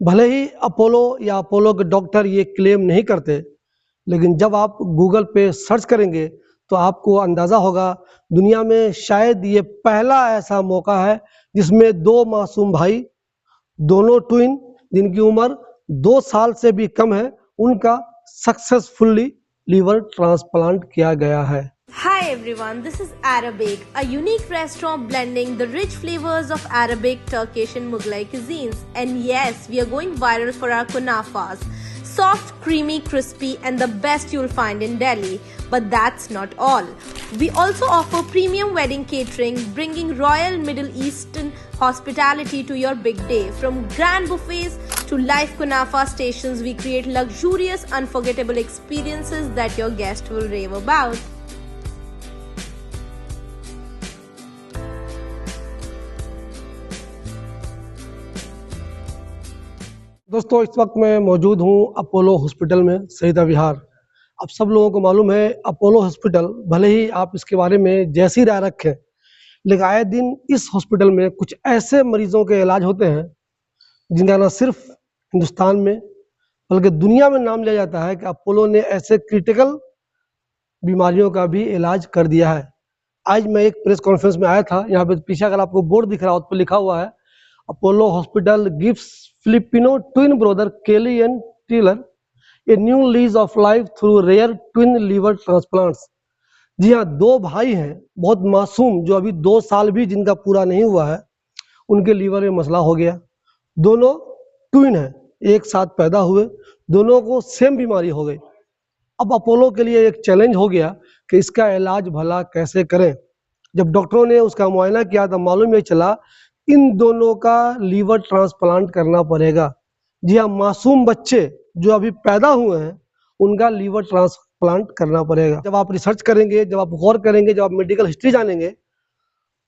भले ही अपोलो या अपोलो के डॉक्टर ये क्लेम नहीं करते, लेकिन जब आप गूगल पे सर्च करेंगे तो आपको अंदाज़ा होगा दुनिया में शायद ये पहला ऐसा मौका है जिसमें दो मासूम भाई, दोनों ट्विन जिनकी उम्र 2 साल से भी कम है, उनका सक्सेसफुली लीवर ट्रांसप्लांट किया गया है। Hi everyone, this is Arabic, a unique restaurant blending the rich flavors of Arabic, Turkish and Mughlai cuisines. And yes, we are going viral for our kunafas. Soft, creamy, crispy and the best you'll find in Delhi. But that's not all. We also offer premium wedding catering, bringing royal Middle Eastern hospitality to your big day. From grand buffets to live kunafa stations, we create luxurious, unforgettable experiences that your guest will rave about. दोस्तों, इस वक्त मैं मौजूद हूँ Apollo hospital में, सईदा विहार। अब सब लोगों को मालूम है अपोलो हॉस्पिटल, भले ही आप इसके बारे में जैसी राय रखें, लेकिन आए दिन इस हॉस्पिटल में कुछ ऐसे मरीजों के इलाज होते हैं जिनका न सिर्फ हिंदुस्तान में बल्कि दुनिया में नाम लिया जाता है कि अपोलो ने ऐसे क्रिटिकल बीमारियों का भी इलाज कर दिया है। आज मैं एक प्रेस कॉन्फ्रेंस में आया था, यहाँ पे पीछे अगर आपको बोर्ड दिख रहा हो, उस पर लिखा हुआ है Apollo hospital gives Filipino twin brother Kelly and Tyler a new lease of life through rare twin liver transplants. जी हाँ, दो भाई हैं बहुत मासूम, जो अभी 2 साल भी जिनका पूरा नहीं हुआ है, उनके लीवर में मसला हो गया। दोनों ट्विन हैं, एक साथ पैदा हुए, दोनों को सेम बीमारी हो गई। अब अपोलो के लिए एक चैलेंज हो गया कि इसका इलाज भला कैसे करें। जब डॉक्टरों ने उसका मुआयना किया तो मालूम ये चला इन दोनों का लीवर ट्रांसप्लांट करना पड़ेगा। जी हाँ, मासूम बच्चे जो अभी पैदा हुए हैं उनका लीवर ट्रांसप्लांट करना पड़ेगा। जब आप रिसर्च करेंगे, जब आप गौर करेंगे, जब आप मेडिकल हिस्ट्री जानेंगे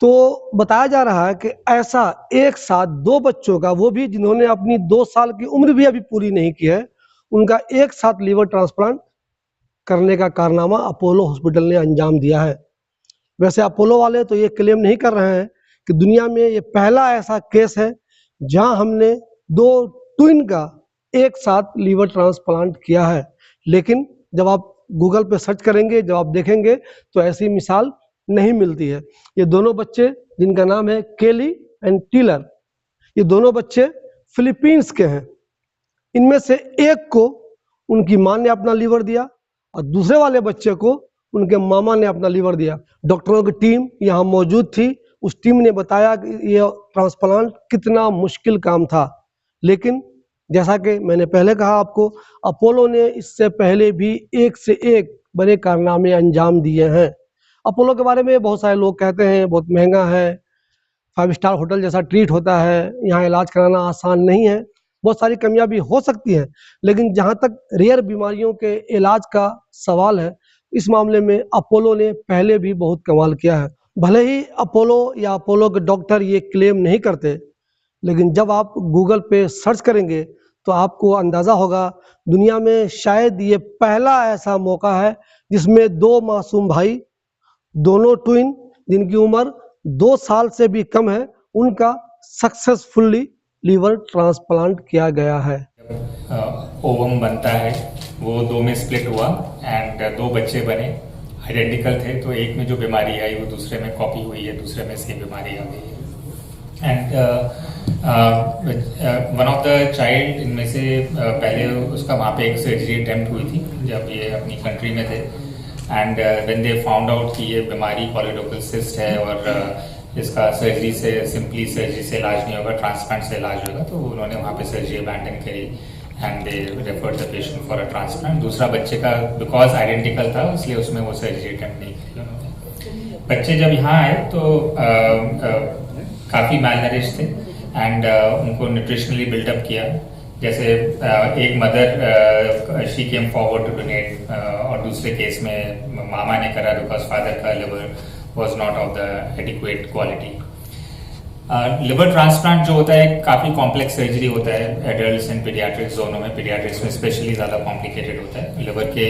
तो बताया जा रहा है कि ऐसा एक साथ दो बच्चों का, वो भी जिन्होंने अपनी 2 साल की उम्र भी अभी पूरी नहीं की है, उनका एक साथ लीवर ट्रांसप्लांट करने का कारनामा अपोलो हॉस्पिटल ने अंजाम दिया है। वैसे अपोलो वाले तो ये क्लेम नहीं कर रहे हैं कि दुनिया में ये पहला ऐसा केस है जहां हमने दो ट्विन का एक साथ लीवर ट्रांसप्लांट किया है, लेकिन जब आप गूगल पे सर्च करेंगे, जब आप देखेंगे तो ऐसी मिसाल नहीं मिलती है। ये दोनों बच्चे जिनका नाम है केली एंड टीलर, ये दोनों बच्चे फिलीपींस के हैं। इनमें से एक को उनकी मां ने अपना लीवर दिया और दूसरे वाले बच्चे को उनके मामा ने अपना लीवर दिया। डॉक्टरों की टीम यहाँ मौजूद थी, उस टीम ने बताया कि ये ट्रांसप्लांट कितना मुश्किल काम था, लेकिन जैसा कि मैंने पहले कहा आपको, अपोलो ने इससे पहले भी एक से एक बड़े कारनामे अंजाम दिए हैं। अपोलो के बारे में बहुत सारे लोग कहते हैं बहुत महंगा है, 5 स्टार होटल जैसा ट्रीट होता है, यहाँ इलाज कराना आसान नहीं है, बहुत सारी कमियां भी हो सकती हैं, लेकिन जहाँ तक रेयर बीमारियों के इलाज का सवाल है, इस मामले में अपोलो ने पहले भी बहुत कमाल किया है। भले ही अपोलो या अपोलो के डॉक्टर ये क्लेम नहीं करते, लेकिन जब आप गूगल पे सर्च करेंगे तो आपको अंदाज़ा होगा दुनिया में शायद ये पहला ऐसा मौका है जिसमें दो मासूम भाई, दोनों ट्विन जिनकी उम्र 2 साल से भी कम है, उनका सक्सेसफुली लीवर ट्रांसप्लांट किया गया है। ओवम बनता है, वो 2 में स्प्लिट हुआ एंड 2 बच्चे बने, आइडेंटिकल थे, तो एक में जो बीमारी आई वो दूसरे में कॉपी हुई है, दूसरे में सेम बीमारी आ गई है। And one of the child, इनमें से पहले उसका वहाँ पे एक सर्जरी अटेम्प्ट हुई थी जब ये अपनी कंट्री में थे, and when they found out कि ये बीमारी पॉलीडोकल सिस्ट है और इसका सर्जरी से, सिंपली सर्जरी से इलाज नहीं होगा, ट्रांसप्लांट से इलाज होगा, तो उन्होंने वहाँ पे सर्जरी अबैंडन करी and they referred the patient for a transplant. दूसरा बच्चे का बिकॉज आइडेंटिकल था इसलिए उसमें वो सर्जरी अटेम्प्ट नहीं की उन्होंने। बच्चे जब यहाँ आए तो काफ़ी मैलनरिश थे एंड उनको न्यूट्रिशनली बिल्डअप किया। जैसे एक mother she came forward to donate और दूसरे केस में मामा ने करा बिकॉज फादर का liver was not of the adequate quality. Liver transplant जो होता है काफ़ी कॉम्प्लेक्स सर्जरी होता है, एडल्ट्स एंड पीडियाट्रिक्स दोनों में, पीडियाट्रिक्स में स्पेशली ज़्यादा कॉम्प्लिकेटेड होता है। लिवर के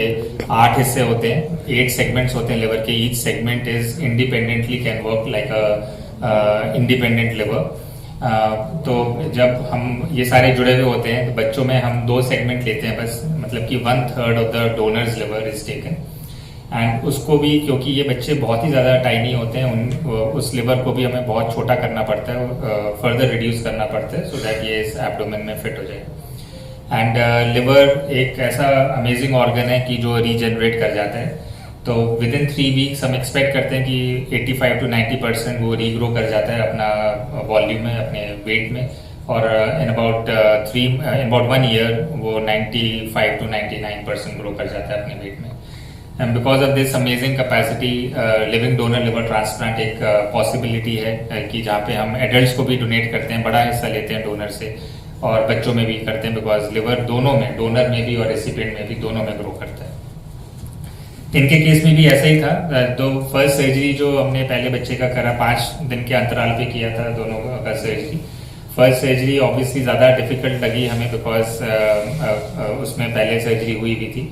8 हिस्से होते हैं, 8 सेगमेंट्स होते हैं लिवर के, each segment is independently can work like a independent liver तो जब हम ये सारे जुड़े हुए होते हैं तो बच्चों में हम 2 सेगमेंट लेते हैं बस, मतलब कि 1/3 of the donors liver is taken, and उसको भी क्योंकि ये बच्चे बहुत ही ज़्यादा टाइनी होते हैं उस लिवर को भी हमें बहुत छोटा करना पड़ता है, फर्दर रिड्यूस करना पड़ता है सो दैट ये इस एब्डोमेन में फिट हो जाए। एंड लिवर एक ऐसा अमेजिंग ऑर्गन है कि जो रीजनरेट कर जाता है, तो विद इन 3 वीक्स हम एक्सपेक्ट करते हैं कि 85 to 90% वो रीग्रो कर जाता है अपना वॉल्यूम में, अपने वेट में, और इन अबाउट 1 ईयर वो 95 to 99% ग्रो कर जाता है अपने वेट में। And because of this amazing capacity living donor liver transplant एक पॉसिबिलिटी है कि जहाँ पे हम एडल्ट्स को भी डोनेट करते हैं, बड़ा हिस्सा लेते हैं डोनर से, और बच्चों में भी करते हैं, बिकॉज लिवर दोनों में, डोनर में भी और रेसिपिएंट में भी, दोनों में ग्रो करता है। इनके केस में भी ऐसा ही था। तो फर्स्ट सर्जरी जो हमने पहले बच्चे का करा 5 दिन के अंतराल पे किया था दोनों का सर्जरी। फर्स्ट सर्जरी ऑब्वियसली ज़्यादा डिफिकल्ट लगी हमें बिकॉज उसमें पहले सर्जरी हुई भी थी,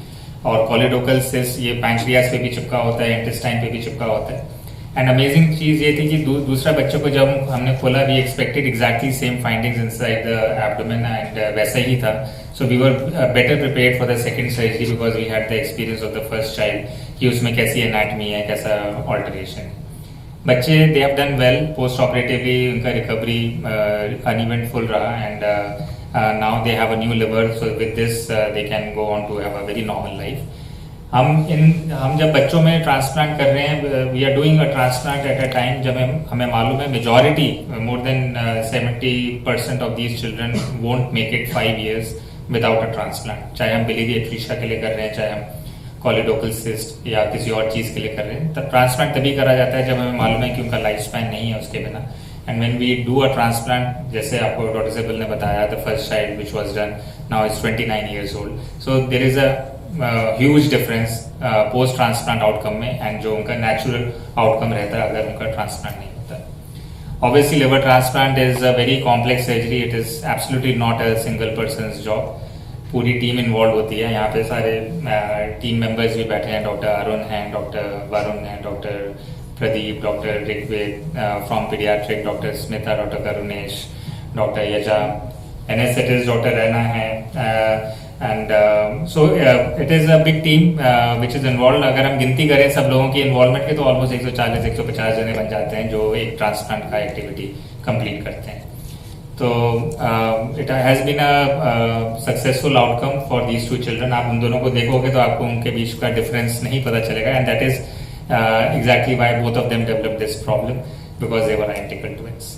और कोलिडोकल सिस्ट ये पैंक्रियास पे भी चिपका होता है, इंटेस्टाइन पे भी चिपका होता है। एंड अमेजिंग चीज़ ये थी कि दूसरा बच्चों को जब हमने खोला, we expected exactly same findings inside the abdomen, and वैसा ही था। So we were better prepared for the second surgery because we had the experience of the first child कि उसमें कैसी anatomy है, कैसा alteration है। बच्चे they have done well post operatively, उनका recovery uneventful रहा, and now they have a new liver, so with this they can go on to have a very normal life। हम जब बच्चों में ट्रांसप्लांट कर रहे हैं, we are doing a transplant at a time जब हमें मालूम है majority, more than 70% of these children won't make it 5 years without a transplant. चाहे हम बिलीरी एक्लीशिया के लिए कर रहे हैं, चाहे हम कोलिडोकल सिस्ट या किसी और चीज़ के लिए कर रहे हैं, तब ट्रांसप्लांट तभी करा जाता है जब हमें मालूम है कि उनका लाइफ स्पैन नहीं है उसके बिना। And when we do a transplant, जैसे आपको डॉक्टर सेबल ने बताया, the first child which was done now is 29 years old, so there is a huge difference post transplant outcome में, एंड जो उनका नेचुरल आउटकम रहता है अगर उनका ट्रांसप्लांट नहीं होता है। Obviously, liver transplant is a very complex surgery. It is absolutely not a single person's job. पूरी टीम इन्वॉल्व होती है। यहाँ पे सारे टीम मेंबर्स भी बैठे हैं, डॉक्टर अरुण हैं, डॉक्टर वरुण हैं, doctor Pradeep, doctor Rigved from paediatric, doctor Smita, doctor Karunesh, doctor Yaja, anaesthetist doctor Raina है, and so it is a big team which is involve. अगर हम गिनती करें सब लोगों की इन्वॉल्वमेंट के तो ऑलमोस्ट 140-150 जने बन जाते हैं जो एक ट्रांसप्लांट का एक्टिविटी कंप्लीट करते हैं। तो it has been a successful outcome for these 2 children. आप उन दोनों को देखोगे तो आपको उनके बीच का डिफरेंस नहीं पता चलेगा, and that is exactly Y both of them develop this problem, because they were identical twins.